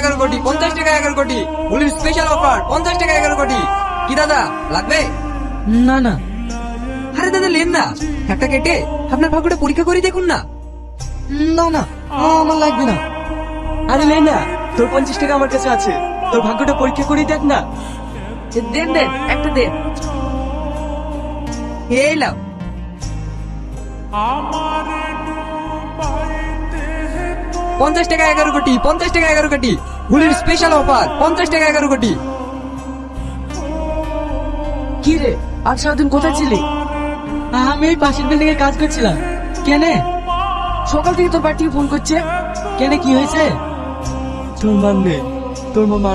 11 কোটি, 50 টাকা 11 কোটি, হোলির স্পেশাল অফার 50 টাকা 11 কোটি। কি দাদা লাগবে? না না, আরে দাদা লেন না, একটা কেটে আপনার ভাগ্যটা পরীক্ষা করে দেখুন না। না না, আমার লাগবে না। আরে লে না, তোর 50 টাকা আমার কাছে আছে, তোর ভাগ্যটা পরীক্ষা করে দেখ না। দেন দেন, একটা দেন। এই লাও। পঞ্চাশ টাকা 11 কোটি, 50 টাকা 11 কোটি, হোলির স্পেশাল অফার 50 টাকা 11 কোটি। কি রে, আজ সারাদিন কোথায় ছিলি? আমি এই পাশের বিল্ডিং এ কাজ করছিলাম। কেনে? সকাল থেকে তোর বাড়ি থেকে ফোন করছে। কেনে, কি হয়েছে? তোর মান নেই, তোর মা মা,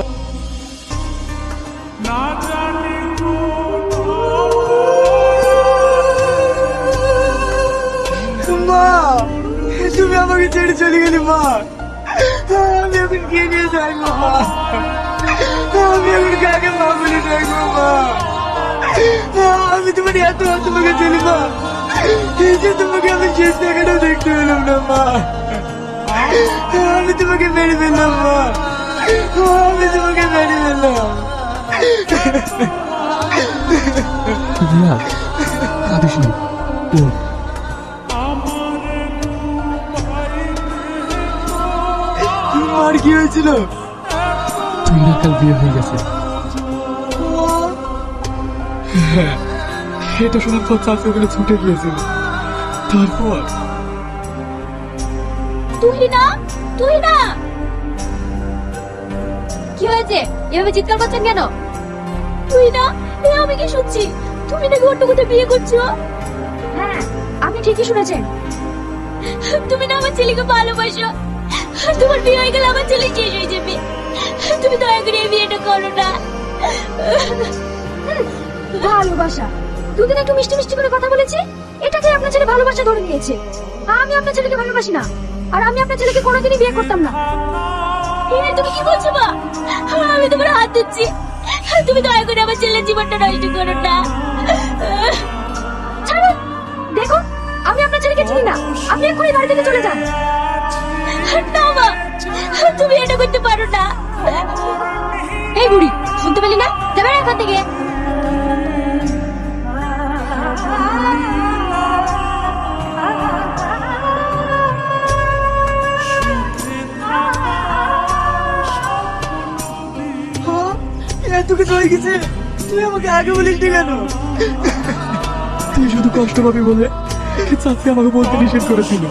তুমি আমাকে ছেড়ে চলে গেলে মা। আমি এখন কে নিয়ে থাকবো মা? আমি এখন কাকে মা বলে থাকবো মা? আমি তোমার এত তোমাকে চলি মা, এই যে তোমাকে আমি শেষ দেখাটাও দেখতে পেলাম না মা। আমি তোমাকে মেরে ফেললাম মা, আমি তোমাকে মেরে ফেললাম। কাঁদিস না, মার কি হয়েছিল? তুই না কাল বিয়ে হয়ে গেছে। এটা শোনার পর চাচা ওখানে ছুটে গিয়েছিল। তারপর তুই না, তুই না, কি হয়েছে? এভাবে চিৎকার করছেন কেন? তুই না, আমি কি শুনছি তুমি নাকি অন্য কোথাও বিয়ে করছো? হ্যাঁ, আপনি ঠিকই শুনেছেন। তুমি না আমার ছেলেকে ভালোবাসো, তোমার বিয়ে হয়ে গেলে আমার ছেলে শেষ হয়ে যাবে। তুমি দয়া করে এই বিয়েটা করো না। ভালোবাসা? দুদিন একটু মিষ্টি মিষ্টি করে কথা বলেছি, এটাকে আপনার ছেলে ভালোবাসা ধরে নিয়েছে। আমি আপনার ছেলেকে ভালোবাসি না, আর আমি আপনার ছেলেকে কোনোদিনই বিয়ে করতাম না। তুমি কি বলছো মা? আমি তোমার হাত ধরছি, তুমি দয়া করে আমার ছেলের জীবনটা নষ্ট করো না। ছাড়ো, দেখো আমি আপনার ছেলেকে চিনি না, আপনি এক্ষুনি বাড়ি থেকে চলে যান। না মা, তুমি এটা করতে পারো না। এই বুড়ি, শুনতে পেলি না? যাবে না এখান থেকে। এত কিছু হয়ে গেছে, তুই আমাকে আগে বলিস নি কেন? তুই শুধু কষ্ট পাবি বলে চাচকে আমাকে বলতে নিষেধ করেছিল।